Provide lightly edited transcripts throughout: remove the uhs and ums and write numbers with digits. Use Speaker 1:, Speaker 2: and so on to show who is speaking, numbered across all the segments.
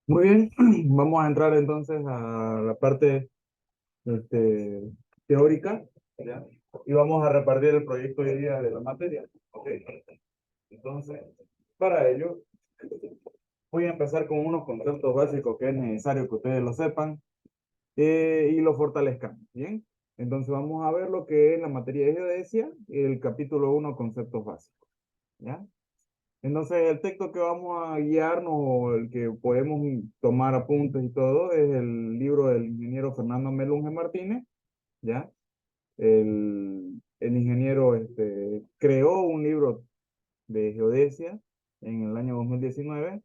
Speaker 1: Muy bien, vamos a entrar entonces a la parte este, teórica, ¿ya? Y vamos a repartir el proyecto hoy día de la materia. Ok, entonces, para ello, voy a empezar con unos conceptos básicos que es necesario que ustedes lo sepan y lo fortalezcan. Bien, entonces vamos a ver lo que es la materia de geodesia, el capítulo 1, conceptos básicos. ¿Ya? Entonces, el texto que vamos a guiarnos, o el que podemos tomar apuntes y todo, es el libro del ingeniero Fernando Melunge Martínez, ¿ya? El ingeniero creó un libro de geodesia en el año 2019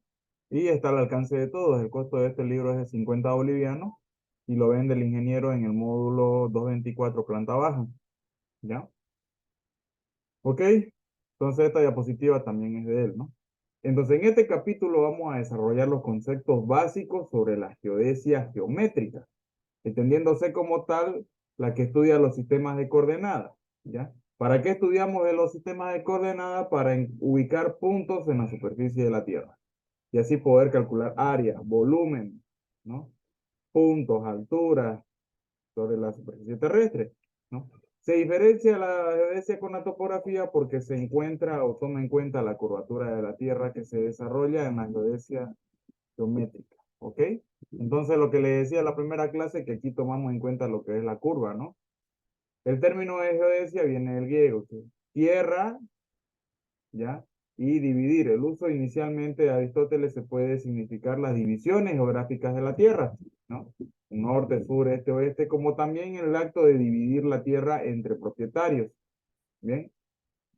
Speaker 1: y está al alcance de todos. El costo de este libro es de 50 bolivianos y lo vende el ingeniero en el módulo 224 planta baja, ¿ya? ¿Ok? Entonces, esta diapositiva también es de él, ¿no? Entonces, en este capítulo vamos a desarrollar los conceptos básicos sobre la geodesia geométrica, entendiéndose como tal la que estudia los sistemas de coordenadas, ¿ya? ¿Para qué estudiamos de los sistemas de coordenadas? Para ubicar puntos en la superficie de la Tierra y así poder calcular área, volumen, ¿no? Puntos, alturas sobre la superficie terrestre, ¿no? Se diferencia la geodesia con la topografía porque se encuentra o toma en cuenta la curvatura de la Tierra que se desarrolla en la geodesia geométrica, ¿ok? Entonces, lo que le decía en la primera clase, que aquí tomamos en cuenta lo que es la curva, ¿no? El término de geodesia viene del griego, que es tierra, ¿ya? Y dividir. El uso inicialmente de Aristóteles se puede significar las divisiones geográficas de la Tierra, ¿no? Norte, sur, este, oeste, como también el acto de dividir la Tierra entre propietarios, ¿bien?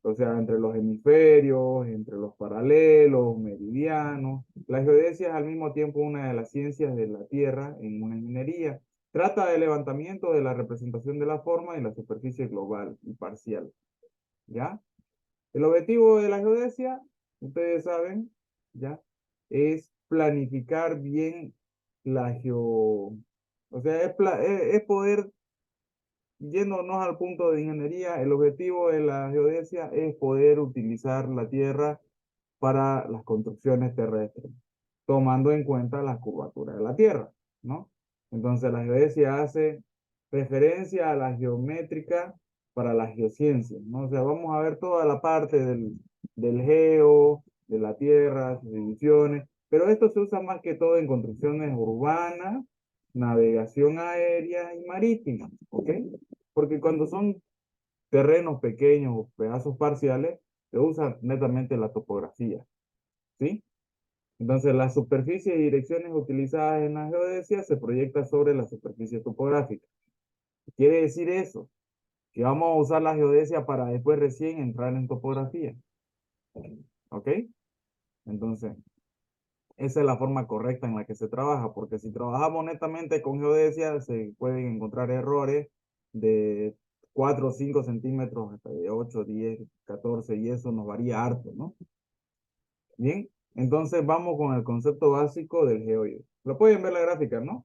Speaker 1: O sea, entre los hemisferios, entre los paralelos, meridianos. La geodesia es al mismo tiempo una de las ciencias de la Tierra en una ingeniería. Trata del levantamiento de la representación de la forma y la superficie global y parcial, ¿ya? El objetivo de la geodesia, ustedes saben, ¿ya? Es planificar bien la o sea, es poder, yéndonos al punto de ingeniería, el objetivo de la geodesia es poder utilizar la tierra para las construcciones terrestres, tomando en cuenta la curvatura de la tierra, ¿no? Entonces la geodesia hace referencia a la geométrica para la geociencia, ¿no? O sea, vamos a ver toda la parte del geo, de la tierra, sus divisiones, pero esto se usa más que todo en construcciones urbanas, navegación aérea y marítima, ¿ok? Porque cuando son terrenos pequeños o pedazos parciales, se usa netamente la topografía, ¿sí? Entonces, la superficie y direcciones utilizadas en la geodesia se proyecta sobre la superficie topográfica. Quiere decir eso, que vamos a usar la geodesia para después recién entrar en topografía, ¿ok? Entonces, esa es la forma correcta en la que se trabaja, porque si trabajamos netamente con geodesia, se pueden encontrar errores de 4 o 5 centímetros hasta de 8, 10, 14, y eso nos varía harto, ¿no? Bien, entonces vamos con el concepto básico del geoide. Lo pueden ver la gráfica, ¿no?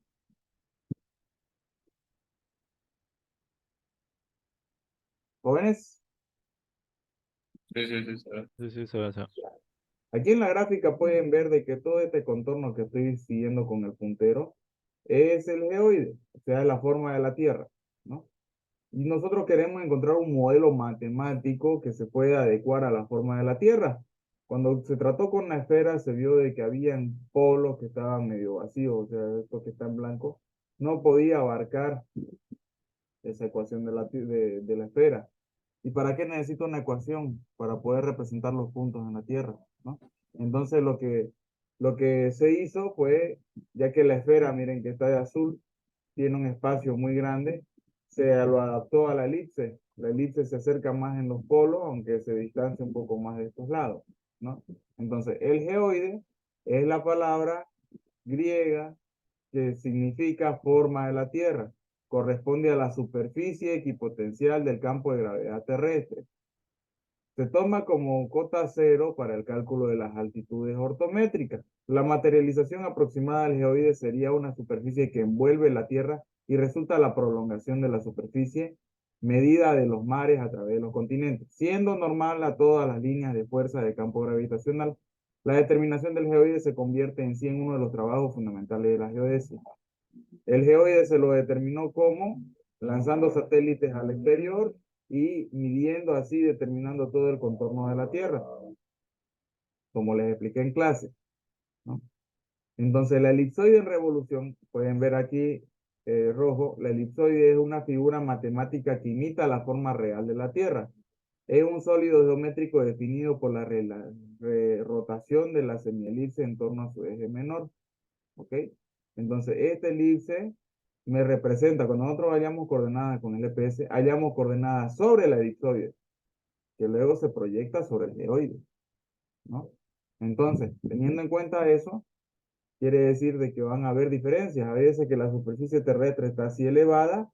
Speaker 1: Jóvenes,
Speaker 2: Sí, sí, sí, sí.
Speaker 3: Sí, sí, se ve, se ve.
Speaker 1: aquí en la gráfica pueden ver de que todo este contorno que estoy siguiendo con el puntero es el geoide, o sea, la forma de la Tierra, ¿no? Y nosotros queremos encontrar un modelo matemático que se pueda adecuar a la forma de la Tierra. Cuando se trató con la esfera, se vio de que habían polos que estaban medio vacíos, o sea, esto que está en blanco, no podía abarcar esa ecuación de la esfera. ¿Y para qué necesito una ecuación? Para poder representar los puntos en la Tierra, ¿no? Entonces lo que se hizo fue, ya que la esfera, miren que está de azul, tiene un espacio muy grande, se lo adaptó a la elipse. La elipse se acerca más en los polos, aunque se distancia un poco más de estos lados, ¿no? Entonces, el geoide es la palabra griega que significa forma de la Tierra. Corresponde a la superficie equipotencial del campo de gravedad terrestre. Se toma como cota cero para el cálculo de las altitudes ortométricas. La materialización aproximada del geoide sería una superficie que envuelve la Tierra y resulta la prolongación de la superficie medida de los mares a través de los continentes, siendo normal a todas las líneas de fuerza de campo gravitacional. La determinación del geoide se convierte en sí en uno de los trabajos fundamentales de la geodesia. El geoide se lo determinó como lanzando satélites al exterior y midiendo así, determinando todo el contorno de la Tierra, como les expliqué en clase, ¿no? Entonces, la elipsoide en revolución, pueden ver aquí rojo, la elipsoide es una figura matemática que imita la forma real de la Tierra. Es un sólido geométrico definido por la rotación de la semielipse en torno a su eje menor. ¿Ok? Entonces, esta elipse me representa, cuando nosotros hallamos coordenadas con el GPS, hallamos coordenadas sobre la elipsoide, que luego se proyecta sobre el geoide, ¿no? Entonces, teniendo en cuenta eso, quiere decir de que van a haber diferencias. A veces que la superficie terrestre está así elevada,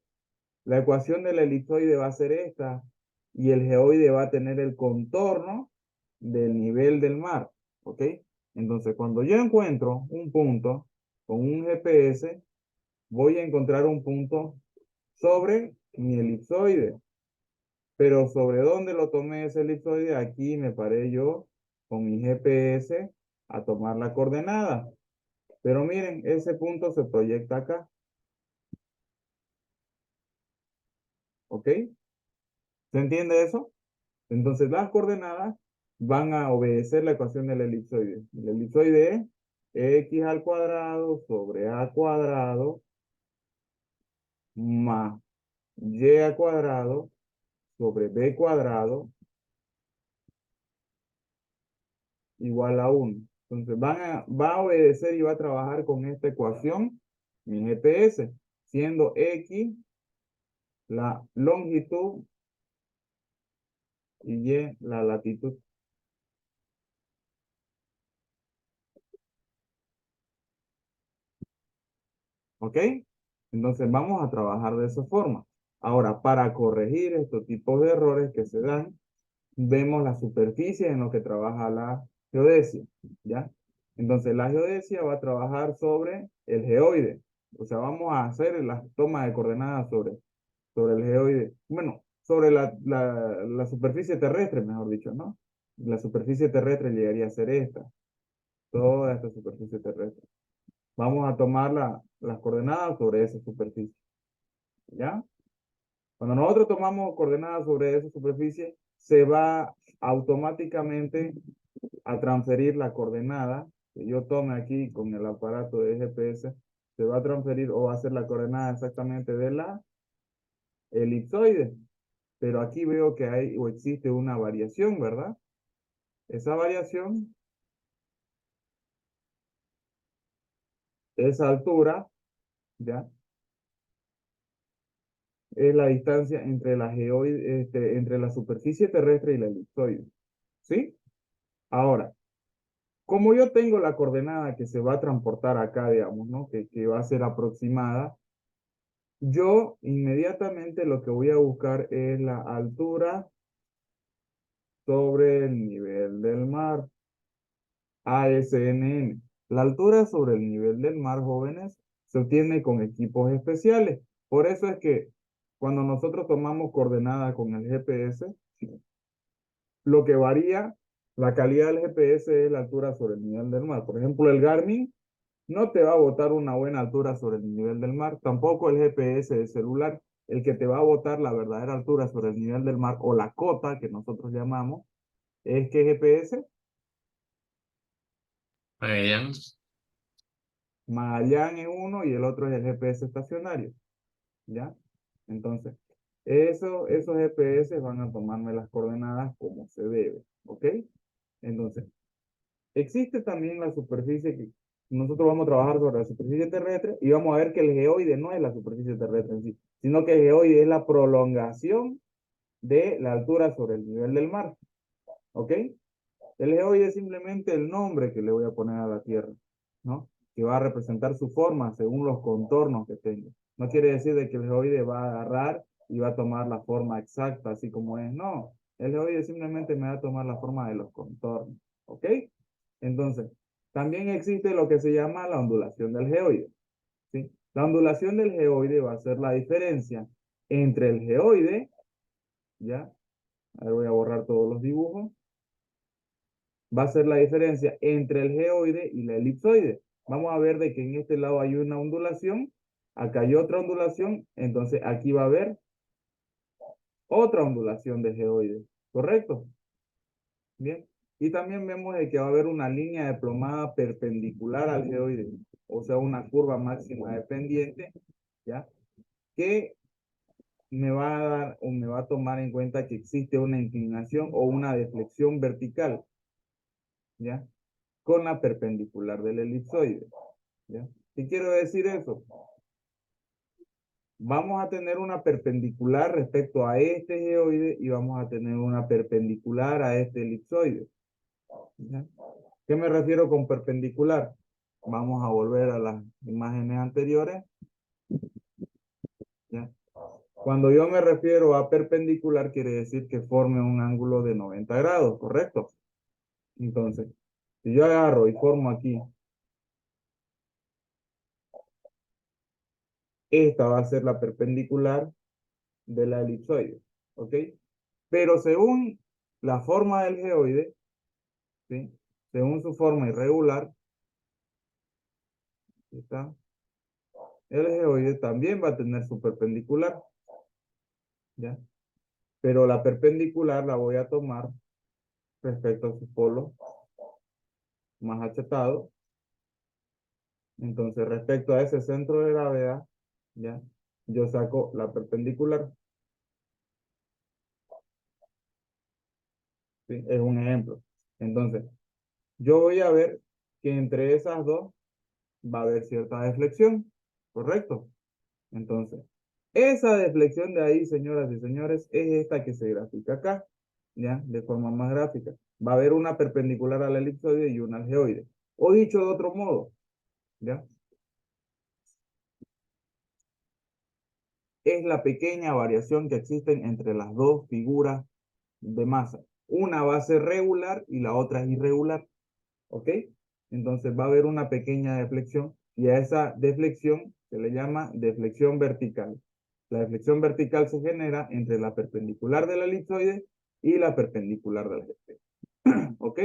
Speaker 1: la ecuación de la elipsoide va a ser esta, y el geoide va a tener el contorno del nivel del mar, ¿ok? Entonces, cuando yo encuentro un punto con un GPS, voy a encontrar un punto sobre mi elipsoide. Pero ¿sobre dónde lo tomé ese elipsoide? Aquí me paré yo con mi GPS a tomar la coordenada. Pero miren, ese punto se proyecta acá. ¿Ok? ¿Se entiende eso? Entonces las coordenadas van a obedecer la ecuación del elipsoide. El elipsoide es x al cuadrado sobre a cuadrado más y al cuadrado sobre b cuadrado igual a 1. Entonces va a obedecer y va a trabajar con esta ecuación, mi GPS, siendo X la longitud y Y la latitud. ¿Ok? Entonces vamos a trabajar de esa forma. Ahora, para corregir estos tipos de errores que se dan, vemos la superficie en lo que trabaja la geodesia, ¿ya? Entonces la geodesia va a trabajar sobre el geoide. O sea, vamos a hacer las tomas de coordenadas sobre el geoide. Bueno, sobre la superficie terrestre, mejor dicho, ¿no? La superficie terrestre llegaría a ser esta, toda esta superficie terrestre. Vamos a tomar las coordenadas sobre esa superficie, ¿ya? Cuando nosotros tomamos coordenadas sobre esa superficie, se va automáticamente a transferir la coordenada que yo tome aquí con el aparato de GPS, se va a transferir o va a ser la coordenada exactamente de la elipsoide. Pero aquí veo que hay o existe una variación, ¿verdad? Esa variación, esa altura, ¿ya? Es la distancia entre la geoide, entre la superficie terrestre y la elipsoide. ¿Sí? Ahora, como yo tengo la coordenada que se va a transportar acá, digamos, ¿no? Que va a ser aproximada, yo inmediatamente lo que voy a buscar es la altura sobre el nivel del mar, ASNM. La altura sobre el nivel del mar, jóvenes, se obtiene con equipos especiales. Por eso es que cuando nosotros tomamos coordenadas con el GPS, lo que varía la calidad del GPS es la altura sobre el nivel del mar. Por ejemplo, el Garmin no te va a botar una buena altura sobre el nivel del mar, tampoco el GPS de celular. El que te va a botar la verdadera altura sobre el nivel del mar o la cota que nosotros llamamos es que GPS,
Speaker 2: Magallanes.
Speaker 1: Magallanes es uno y el otro es el GPS estacionario, ¿ya? Entonces, esos GPS van a tomarme las coordenadas como se debe, ¿ok? Entonces, existe también la superficie que nosotros vamos a trabajar sobre la superficie terrestre y vamos a ver que el geoide no es la superficie terrestre en sí, sino que el geoide es la prolongación de la altura sobre el nivel del mar. ¿Ok? El geoide es simplemente el nombre que le voy a poner a la Tierra, ¿no? Que va a representar su forma según los contornos que tenga. No quiere decir de que el geoide va a agarrar y va a tomar la forma exacta, así como es. No, el geoide simplemente me va a tomar la forma de los contornos. ¿Ok? Entonces, también existe lo que se llama la ondulación del geoide, ¿sí? La ondulación del geoide va a ser la diferencia entre el geoide, ¿ya? Ahora voy a borrar todos los dibujos. va a ser la diferencia entre el geoide y la elipsoide. Vamos a ver de que en este lado hay una ondulación, acá hay otra ondulación, entonces aquí va a haber otra ondulación de geoide, ¿correcto? Bien. Y también vemos de que va a haber una línea de plomada perpendicular al geoide, o sea, una curva máxima de pendiente, ¿ya? Que me va a dar o me va a tomar en cuenta que existe una inclinación o una deflexión vertical, ¿ya? Con la perpendicular del elipsoide, ¿ya? ¿Qué quiero decir eso? Vamos a tener una perpendicular respecto a este geoide y vamos a tener una perpendicular a este elipsoide, ¿ya? ¿Qué me refiero con perpendicular? Vamos a volver a las imágenes anteriores, ¿ya? Cuando yo me refiero a perpendicular, quiere decir que forme un ángulo de 90 grados, ¿correcto? Entonces, si yo agarro y formo aquí, esta va a ser la perpendicular de la elipsoide, ¿ok? Pero según la forma del geoide, ¿sí? Según su forma irregular, ¿está? El geoide también va a tener su perpendicular, ¿ya? Pero la perpendicular la voy a tomar respecto a su polo más achatado. Entonces, respecto a ese centro de gravedad, ¿ya? Yo saco la perpendicular, ¿sí? Es un ejemplo. Entonces, yo voy a ver que entre esas dos va a haber cierta deflexión, ¿correcto? Entonces, esa deflexión de ahí, señoras y señores, es esta que se grafica acá, ¿ya? De forma más gráfica. Va a haber una perpendicular al elipsoide y una al geoide. O dicho de otro modo, ¿ya? Es la pequeña variación que existen entre las dos figuras de masa. Una va a ser regular y la otra es irregular, ¿ok? Entonces va a haber una pequeña deflexión y a esa deflexión se le llama deflexión vertical. La deflexión vertical se genera entre la perpendicular de la elipsoide y la perpendicular del geoide, ¿ok?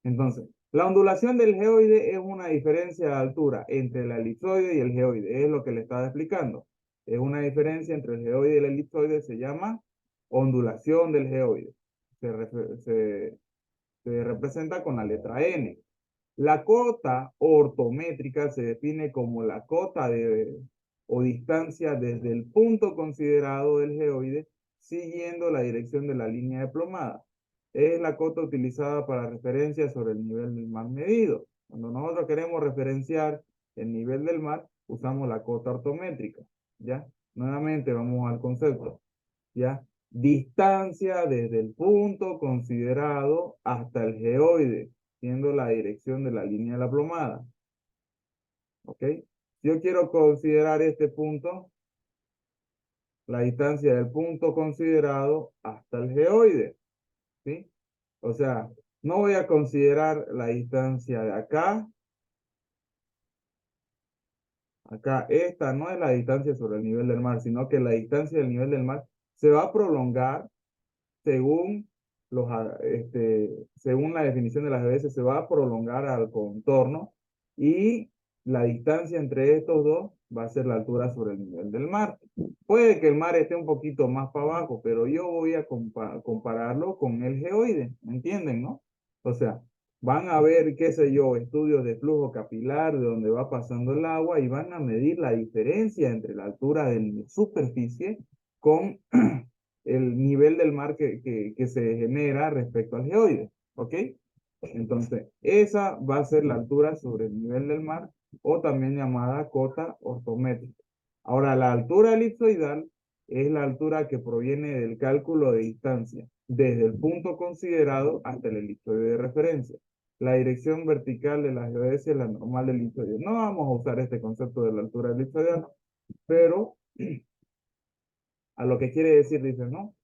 Speaker 1: Entonces, la ondulación del geoide es una diferencia de altura entre la elipsoide y el geoide, es lo que le estaba explicando. Es una diferencia entre el geoide y el elipsoide, se llama ondulación del geoide. Se representa con la letra N. La cota ortométrica se define como la cota o distancia desde el punto considerado del geoide siguiendo la dirección de la línea de plomada. Es la cota utilizada para referencia sobre el nivel del mar medido. Cuando nosotros queremos referenciar el nivel del mar, usamos la cota ortométrica. ¿Ya? Nuevamente vamos al concepto. ¿Ya? Distancia desde el punto considerado hasta el geoide, siendo la dirección de la línea de la plomada. ¿Ok? Yo quiero considerar este punto, la distancia del punto considerado hasta el geoide. ¿Sí? O sea, no voy a considerar la distancia de acá. Acá, esta no es la distancia sobre el nivel del mar, sino que la distancia del nivel del mar se va a prolongar según según la definición de las veces, se va a prolongar al contorno y la distancia entre estos dos va a ser la altura sobre el nivel del mar. Puede que el mar esté un poquito más para abajo, pero yo voy a compararlo con el geoide, ¿me entienden, no? O sea, van a ver, qué sé yo, estudios de flujo capilar, de donde va pasando el agua y van a medir la diferencia entre la altura de la superficie con el nivel del mar que se genera respecto al geoide, ¿ok? Entonces, esa va a ser la altura sobre el nivel del mar o también llamada cota ortométrica. Ahora, la altura elipsoidal es la altura que proviene del cálculo de distancia desde el punto considerado hasta el elipsoide de referencia. La dirección vertical de la geodesia es la normal del elipsoide. No vamos a usar este concepto de la altura elipsoidal, pero a lo que quiere decir, dice, ¿no?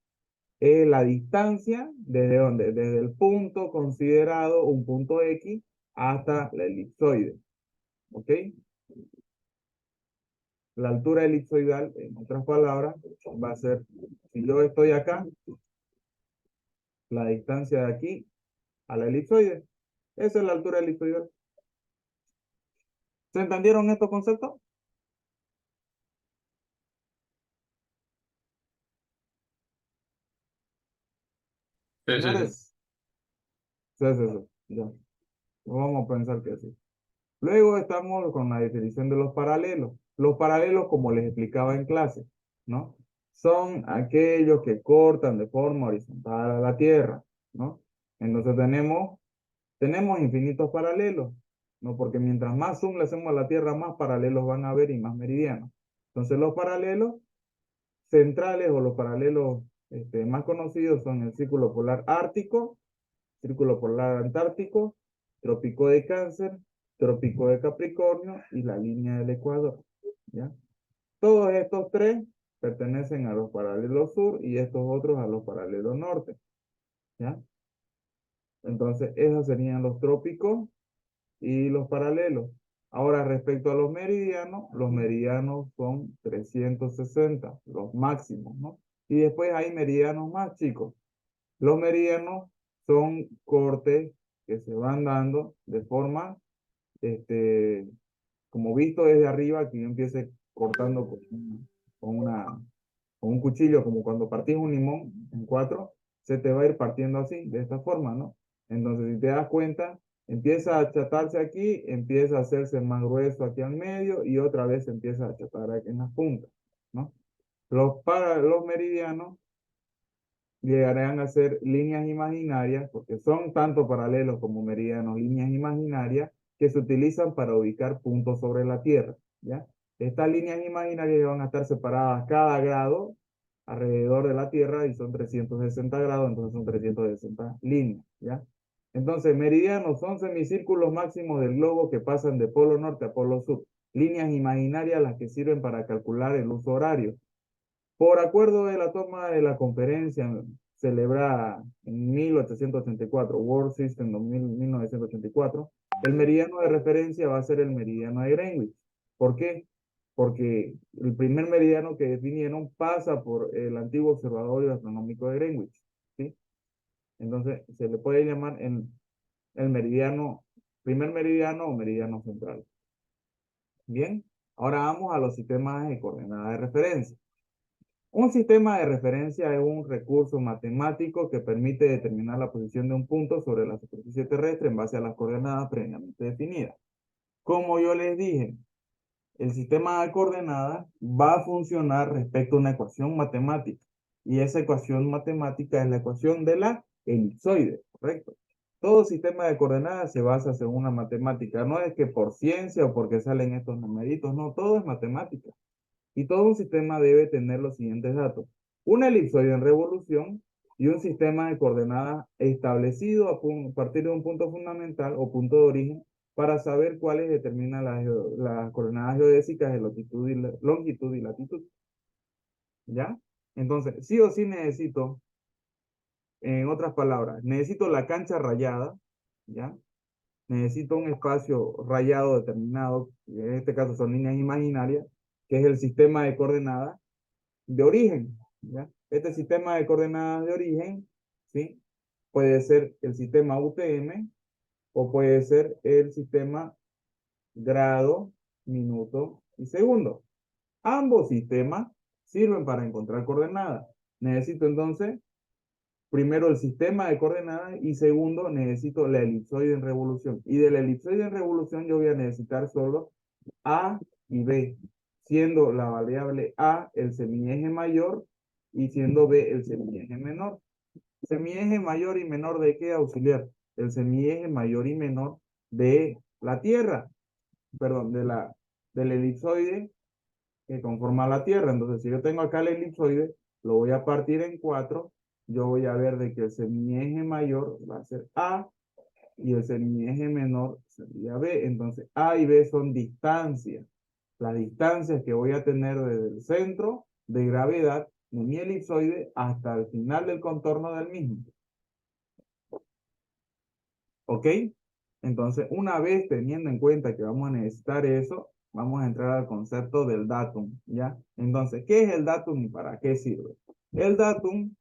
Speaker 1: Es la distancia desde dónde, desde el punto considerado, un punto X, hasta la elipsoide. ¿Ok? La altura elipsoidal, en otras palabras, va a ser, si yo estoy acá, la distancia de aquí a la elipsoide. Esa es la altura elipsoidal. ¿Se entendieron estos conceptos?
Speaker 2: Sí, sí, sí.
Speaker 1: Señores, sí, sí, sí, ya. Vamos a pensar que sí. Luego estamos con la definición de los paralelos. Los paralelos, como les explicaba en clase, ¿no? Son aquellos que cortan de forma horizontal a la Tierra, ¿no? Entonces tenemos infinitos paralelos, ¿no? Porque mientras más zoom le hacemos a la Tierra, más paralelos van a haber y más meridianos. Entonces los paralelos centrales o los paralelos más conocidos son el círculo polar ártico, círculo polar antártico, trópico de Cáncer, trópico de Capricornio y la línea del Ecuador, ¿ya? Todos estos tres pertenecen a los paralelos sur y estos otros a los paralelos norte, ¿ya? Entonces, esos serían los trópicos y los paralelos. Ahora, respecto a los meridianos son 360, los máximos, ¿no? Y después hay meridianos más chicos. Los meridianos son cortes que se van dando de forma, este, como visto desde arriba, que yo empiece cortando con una, con un cuchillo, como cuando partís un limón en cuatro, se te va a ir partiendo así, de esta forma, ¿no? Entonces, si te das cuenta, empieza a achatarse aquí, empieza a hacerse más grueso aquí al medio y otra vez se empieza a achatar aquí en las puntas, ¿no? Los meridianos llegarán a ser líneas imaginarias, porque son tanto paralelos como meridianos, líneas imaginarias que se utilizan para ubicar puntos sobre la Tierra, ¿ya? Estas líneas imaginarias van a estar separadas cada grado alrededor de la Tierra y son 360 grados, entonces son 360 líneas, ¿ya? Entonces, meridianos son semicírculos máximos del globo que pasan de polo norte a polo sur, líneas imaginarias las que sirven para calcular el uso horario. Por acuerdo de la toma de la conferencia celebrada en 1884, World System 1984, el meridiano de referencia va a ser el meridiano de Greenwich. ¿Por qué? Porque el primer meridiano que definieron pasa por el antiguo observatorio astronómico de Greenwich, ¿sí? Entonces se le puede llamar el meridiano, primer meridiano o meridiano central. Bien, ahora vamos a los sistemas de coordenadas de referencia. Un sistema de referencia es un recurso matemático que permite determinar la posición de un punto sobre la superficie terrestre en base a las coordenadas previamente definidas. Como yo les dije, el sistema de coordenadas va a funcionar respecto a una ecuación matemática. Y esa ecuación matemática es la ecuación de la elipsoide, ¿correcto? Todo sistema de coordenadas se basa en una matemática. No es que por ciencia o porque salen estos numeritos, no, todo es matemática. Y todo un sistema debe tener los siguientes datos: una elipsoide en revolución y un sistema de coordenadas establecido a partir de un punto fundamental o punto de origen para saber cuáles determinan las coordenadas geodésicas de longitud y latitud. ¿Ya? Entonces, sí o sí necesito, en otras palabras, necesito la cancha rayada, ¿ya? Necesito un espacio rayado determinado, que en este caso son líneas imaginarias, que es el sistema de coordenadas de origen, ¿ya? Este sistema de coordenadas de origen, ¿sí? Puede ser el sistema UTM o puede ser el sistema grado, minuto y segundo. Ambos sistemas sirven para encontrar coordenadas. Necesito entonces, primero el sistema de coordenadas y segundo, necesito la elipsoide en revolución. Y de la elipsoide en revolución yo voy a necesitar solo A y B, siendo la variable A el semieje mayor y siendo B el semieje menor. Semieje mayor y menor ¿de qué, auxiliar? El semieje mayor y menor de la Tierra, perdón, del elipsoide que conforma la Tierra. Entonces, si yo tengo acá el elipsoide, lo voy a partir en cuatro. Yo voy a ver de que el semieje mayor va a ser A y el semieje menor sería B. Entonces, A y B son distancias. Las distancias que voy a tener desde el centro de gravedad de mi elipsoide hasta el final del contorno del mismo. ¿Ok? Entonces, una vez teniendo en cuenta que vamos a necesitar eso, vamos a entrar al concepto del datum, ¿ya? Entonces, ¿qué es el datum y para qué sirve? El datum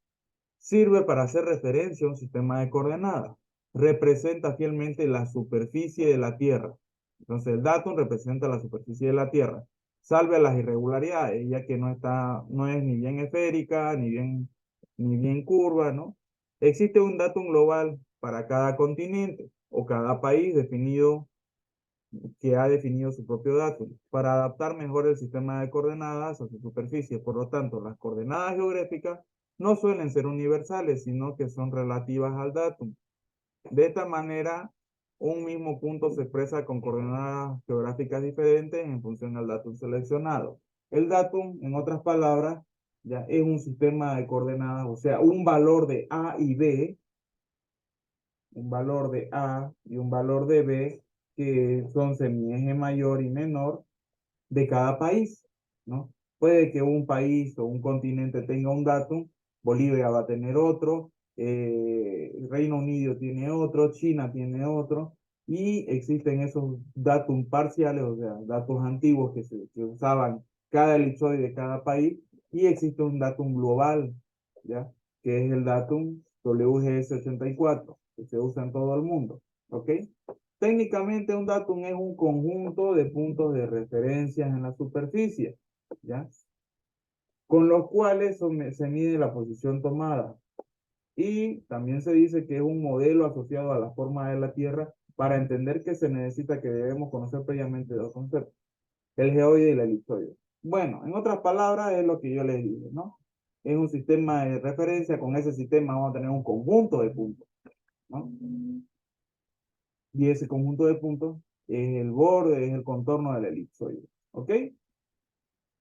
Speaker 1: sirve para hacer referencia a un sistema de coordenadas. representa fielmente la superficie de la Tierra. Entonces, el datum representa la superficie de la Tierra, salve las irregularidades, ya que no es ni bien esférica, ni bien curva, ¿no? Existe un datum global para cada continente o cada país definido que ha definido su propio datum para adaptar mejor el sistema de coordenadas a su superficie. Por lo tanto, las coordenadas geográficas no suelen ser universales, sino que son relativas al datum. De esta manera, un mismo punto se expresa con coordenadas geográficas diferentes en función al datum seleccionado. El datum, en otras palabras, ya es un sistema de coordenadas, o sea, un valor de A y B, un valor de A y un valor de B, que son semieje mayor y menor de cada país, ¿no? Puede que un país o un continente tenga un datum, Bolivia va a tener otro, Reino Unido tiene otro, China tiene otro, y existen esos datum parciales, o sea, datos antiguos que usaban cada elipsoide de cada país, y existe un datum global, ¿ya? Que es el datum WGS84, que se usa en todo el mundo, ¿ok? Técnicamente un datum es un conjunto de puntos de referencia en la superficie, ¿ya? Con los cuales se mide la posición tomada. Y también se dice que es un modelo asociado a la forma de la Tierra para entender que se necesita que debemos conocer previamente dos conceptos, el geoide y la elipsoide. Bueno, en otras palabras es lo que yo les dije, ¿no? Es un sistema de referencia, con ese sistema vamos a tener un conjunto de puntos, ¿no? Y ese conjunto de puntos es el borde, es el contorno del elipsoide. ¿Ok?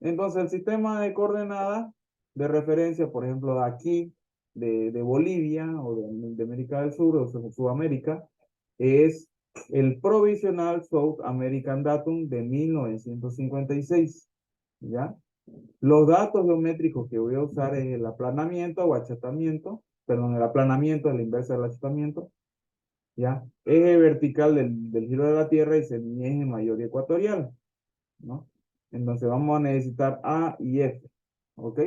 Speaker 1: Entonces el sistema de coordenadas de referencia, por ejemplo, de aquí, de Bolivia o de América del Sur o Sudamérica, es el Provisional South American Datum de 1956. ¿Ya? Los datos geométricos que voy a usar es el aplanamiento o achatamiento, perdón, el aplanamiento es la inversa del achatamiento, ¿ya? Eje vertical del giro de la Tierra y semieje mayor y ecuatorial, ¿no? Entonces vamos a necesitar A y F, ¿ok?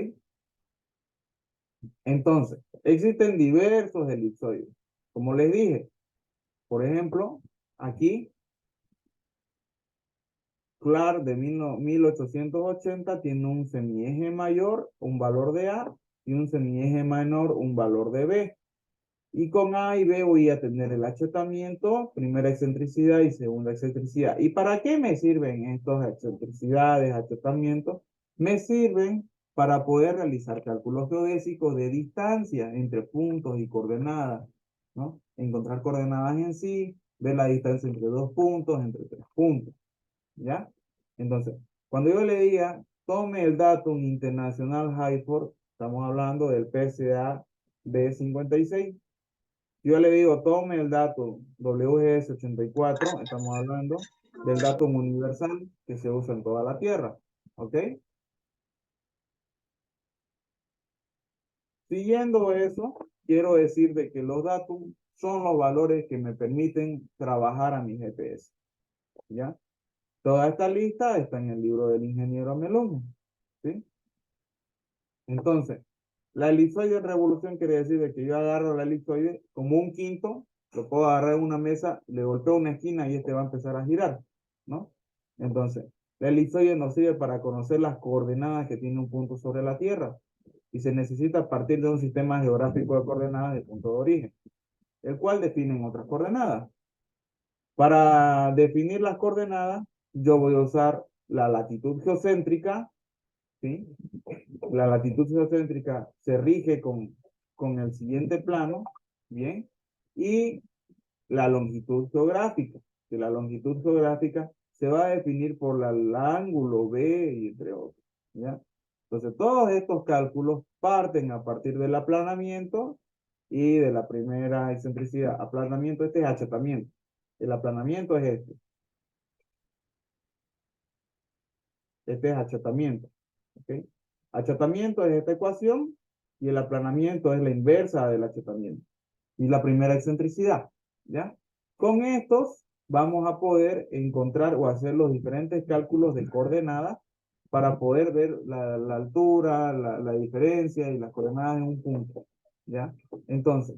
Speaker 1: Entonces, existen diversos elipsoides. Como les dije, por ejemplo, aquí, Clark de 1880 tiene un semieje mayor, un valor de A, y un semieje menor, un valor de B. Y con A y B voy a tener el achatamiento, primera excentricidad y segunda excentricidad. ¿Y para qué me sirven estas excentricidades, achatamientos? Me sirven para poder realizar cálculos geodésicos de distancia entre puntos y coordenadas, ¿no? Encontrar coordenadas en sí, ver la distancia entre dos puntos, entre tres puntos, ¿ya? Entonces, cuando yo le diga, tome el datum internacional Hayford, estamos hablando del PSA B56. Yo le digo, tome el dato WGS84, estamos hablando del dato universal que se usa en toda la Tierra. ¿Ok? Siguiendo eso, quiero decir de que los datos son los valores que me permiten trabajar a mi GPS. ¿Ya? Toda esta lista está en el libro del ingeniero Melón. ¿Sí? Entonces, la elipsoide en revolución quiere decir de que yo agarro la elipsoide como un quinto, lo puedo agarrar en una mesa, le golpeo una esquina y este va a empezar a girar, ¿no? Entonces, la elipsoide nos sirve para conocer las coordenadas que tiene un punto sobre la Tierra y se necesita partir de un sistema geográfico de coordenadas de punto de origen, el cual define otras coordenadas. Para definir las coordenadas, yo voy a usar la latitud geocéntrica, ¿sí? La latitud geocéntrica se rige con el siguiente plano, ¿bien? Y la longitud geográfica, que la longitud geográfica se va a definir por el ángulo B y entre otros, ¿ya? Entonces, todos estos cálculos parten a partir del aplanamiento y de la primera excentricidad. Aplanamiento, este es achatamiento. El aplanamiento es este. Este es achatamiento. ¿Ok? Achatamiento es esta ecuación y el aplanamiento es la inversa del achatamiento. Y la primera excentricidad, ¿ya? Con estos vamos a poder encontrar o hacer los diferentes cálculos de coordenadas para poder ver la altura, la diferencia y las coordenadas en un punto, ¿ya? Entonces,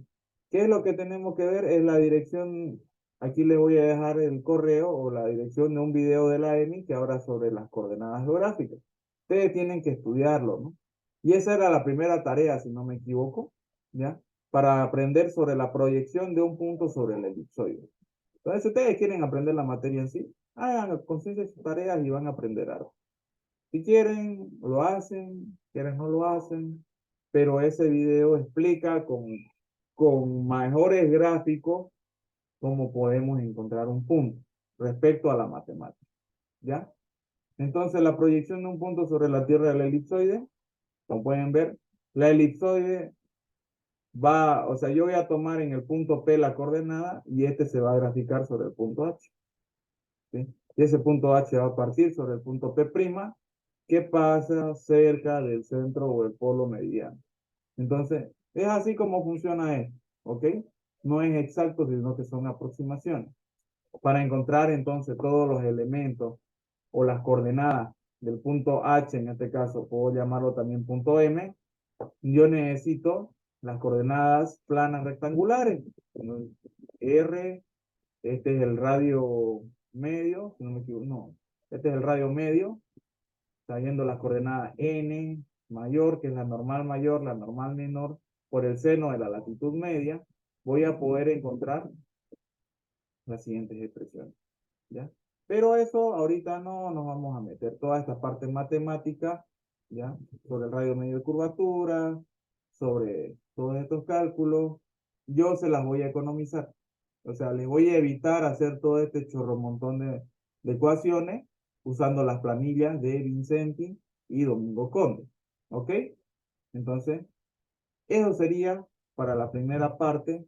Speaker 1: ¿Qué es lo que tenemos que ver? Es la dirección, aquí les voy a dejar el correo o la dirección de un video de la EMI que habla sobre las coordenadas geográficas. Ustedes tienen que estudiarlo, ¿no? Y esa era la primera tarea, si no me equivoco, ¿ya? Para aprender sobre la proyección de un punto sobre el elipsoide. Entonces, si ustedes quieren aprender la materia en sí, hagan conciencia sus tareas y van a aprender algo. Si quieren, lo hacen, si quieren, no lo hacen, pero ese video explica con mejores gráficos cómo podemos encontrar un punto respecto a la matemática, ¿ya? Entonces, la proyección de un punto sobre la Tierra del elipsoide, como pueden ver, la elipsoide va, o sea, yo voy a tomar en el punto P la coordenada y este se va a graficar sobre el punto H, ¿sí? Y ese punto H va a partir sobre el punto P', que pasa cerca del centro o el polo mediano. Entonces, es así como funciona esto, ¿ok? No es exacto, sino que son aproximaciones. Para encontrar entonces todos los elementos o las coordenadas del punto H, en este caso, puedo llamarlo también punto M, yo necesito las coordenadas planas rectangulares. R, este es el radio medio, si no me equivoco, no, este es el radio medio, está viendo las coordenadas n mayor, que es la normal mayor, la normal menor, por el seno de la latitud media, voy a poder encontrar las siguientes expresiones, ¿ya? Pero eso ahorita no nos vamos a meter toda esta parte matemática, ¿ya? Sobre el radio medio de curvatura, sobre todos estos cálculos, yo se las voy a economizar. O sea, les voy a evitar hacer todo este chorro montón de ecuaciones usando las planillas de Vincenti y Domingo Conde. ¿Ok? Entonces, eso sería para la primera parte,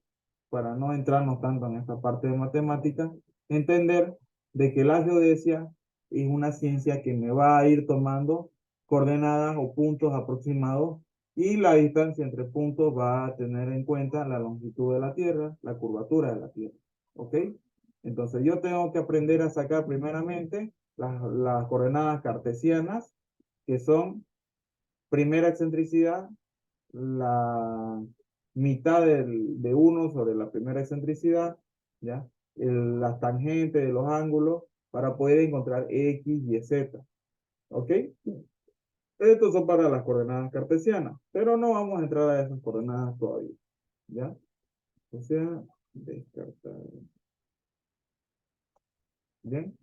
Speaker 1: para no entrarnos tanto en esta parte de matemáticas, entender de que la geodesia es una ciencia que me va a ir tomando coordenadas o puntos aproximados y la distancia entre puntos va a tener en cuenta la longitud de la Tierra, la curvatura de la Tierra. ¿Ok? Entonces yo tengo que aprender a sacar primeramente las coordenadas cartesianas, que son primera excentricidad, la mitad de 1 sobre la primera excentricidad, ¿ya? Las tangentes de los ángulos para poder encontrar X, Y, Z. ¿Ok? Estos son para las coordenadas cartesianas, pero no vamos a entrar a esas coordenadas todavía, ¿ya? O sea, descartar. ¿Bien?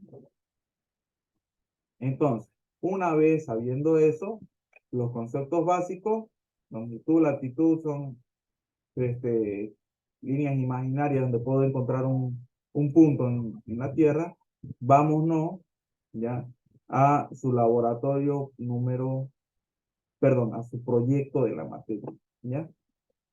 Speaker 1: Entonces, una vez sabiendo eso, los conceptos básicos, longitud, latitud son líneas imaginarias donde puedo encontrar un punto en la Tierra, vámonos ya a su laboratorio número, perdón, a su proyecto de la materia, ¿ya?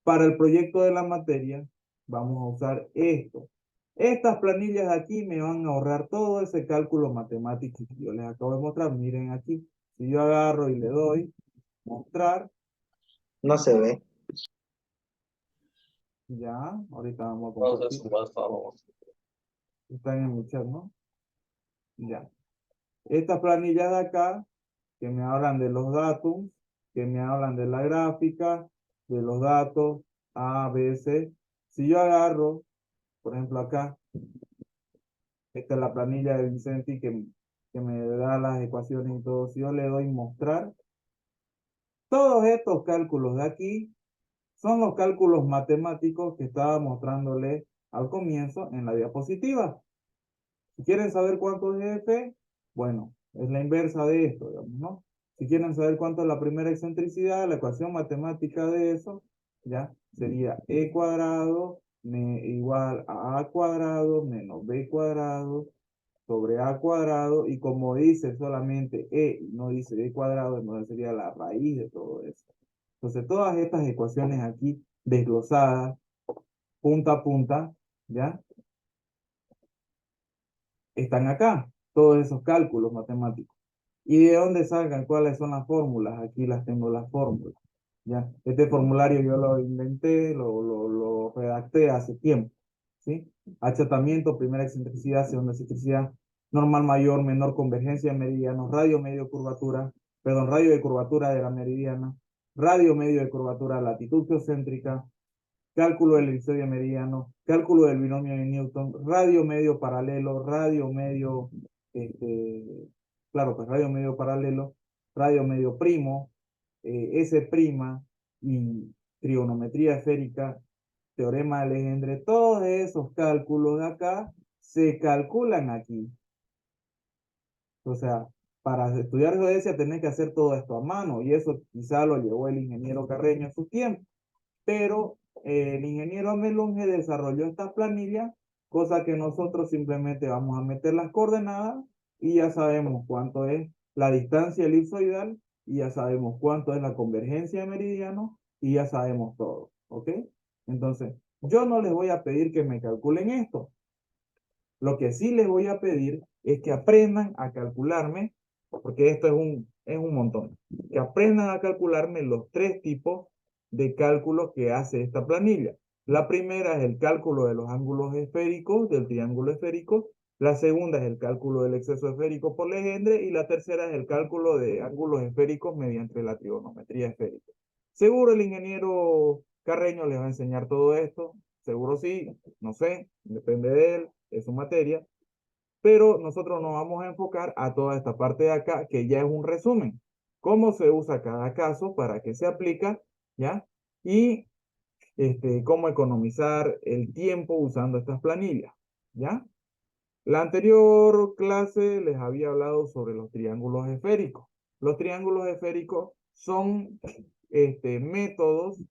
Speaker 1: Para el proyecto de la materia vamos a usar esto. Estas planillas de aquí me van a ahorrar todo ese cálculo matemático que yo les acabo de mostrar. Miren aquí, si yo agarro y le doy mostrar,
Speaker 3: No se ve.
Speaker 1: ya, ahorita vamos a
Speaker 2: Vamos a
Speaker 1: compartir.
Speaker 2: sumar, vamos.
Speaker 1: Están en mi chat, ¿no? Ya. Estas planillas de acá, que me hablan de los datos, que me hablan de la gráfica, de los datos A, B, C. Si yo agarro, por ejemplo acá, esta es la planilla de Vicenti que me da las ecuaciones y todo. Si yo le doy mostrar, todos estos cálculos de aquí son los cálculos matemáticos que estaba mostrándole al comienzo en la diapositiva. Si quieren saber cuánto es F, bueno, es la inversa de esto, digamos, ¿no? Si quieren saber cuánto es la primera excentricidad, la ecuación matemática de eso, ya, sería E cuadrado igual a cuadrado menos B cuadrado sobre A cuadrado, y como dice solamente E y no dice B cuadrado, entonces sería la raíz de todo eso. Entonces, todas estas ecuaciones aquí desglosadas, punta a punta, ¿ya? Están acá, todos esos cálculos matemáticos. ¿Y de dónde salgan? ¿Cuáles son las fórmulas? Aquí las tengo las fórmulas. ¿Ya? Este formulario yo lo inventé, lo redacté hace tiempo. ¿Sí? Achatamiento, primera excentricidad, segunda excentricidad, normal mayor, menor convergencia de meridianos, radio medio curvatura, perdón, radio de curvatura de la meridiana, radio medio de curvatura, latitud geocéntrica, cálculo del elipsoide meridiano, cálculo del binomio de Newton, radio medio paralelo, radio medio, claro, pues radio medio paralelo, radio medio primo, S prima y trigonometría esférica, teorema de Legendre, todos esos cálculos de acá se calculan aquí. O sea, para estudiar geodesia tenés que hacer todo esto a mano y eso quizá lo llevó el ingeniero Carreño en su tiempo. Pero el ingeniero Amelunge desarrolló esta planilla, cosa que nosotros simplemente vamos a meter las coordenadas y ya sabemos cuánto es la distancia elipsoidal y ya sabemos cuánto es la convergencia de meridiano y ya sabemos todo, ¿ok? Entonces, yo no les voy a pedir que me calculen esto. Lo que sí les voy a pedir es que aprendan a calcularme, porque esto es un montón, que aprendan a calcularme los tres tipos de cálculos que hace esta planilla. La primera es el cálculo de los ángulos esféricos, del triángulo esférico. La segunda es el cálculo del exceso esférico por Legendre. Y la tercera es el cálculo de ángulos esféricos mediante la trigonometría esférica. Seguro el ingeniero Carreño les va a enseñar todo esto. Seguro sí, no sé, depende de él, de su materia. Pero nosotros nos vamos a enfocar a toda esta parte de acá, que ya es un resumen. Cómo se usa cada caso, para qué se aplica, ¿ya? Y cómo economizar el tiempo usando estas planillas, ¿ya? La anterior clase les había hablado sobre los triángulos esféricos. Los triángulos esféricos son métodos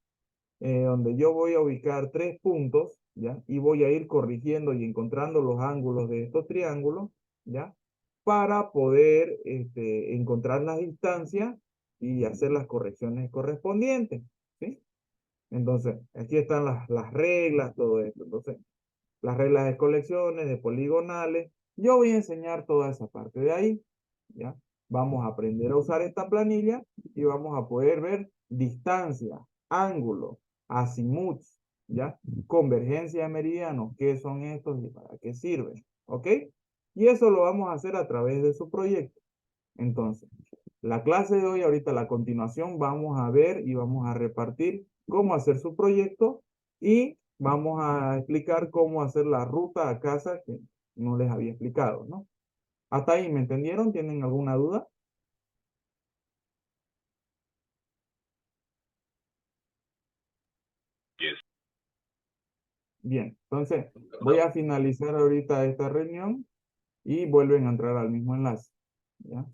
Speaker 1: donde yo voy a ubicar tres puntos, ¿ya? Y voy a ir corrigiendo y encontrando los ángulos de estos triángulos, ¿ya? Para poder encontrar las distancias y hacer las correcciones correspondientes, ¿sí? Entonces, aquí están las reglas, todo esto. Entonces, las reglas de colecciones, de poligonales. Yo voy a enseñar toda esa parte de ahí, ¿ya? Vamos a aprender a usar esta planilla y vamos a poder ver distancia, ángulo, azimut, ¿ya? Convergencia de meridianos, qué son estos y para qué sirven, ¿ok? Y eso lo vamos a hacer a través de su proyecto. Entonces, la clase de hoy, ahorita a la continuación, vamos a ver y vamos a repartir cómo hacer su proyecto y vamos a explicar cómo hacer la ruta a casa que no les había explicado, ¿no? ¿Hasta ahí me entendieron? ¿Tienen alguna duda?
Speaker 2: Yes.
Speaker 1: Bien, entonces voy a finalizar ahorita esta reunión y vuelven a entrar al mismo enlace, ¿ya?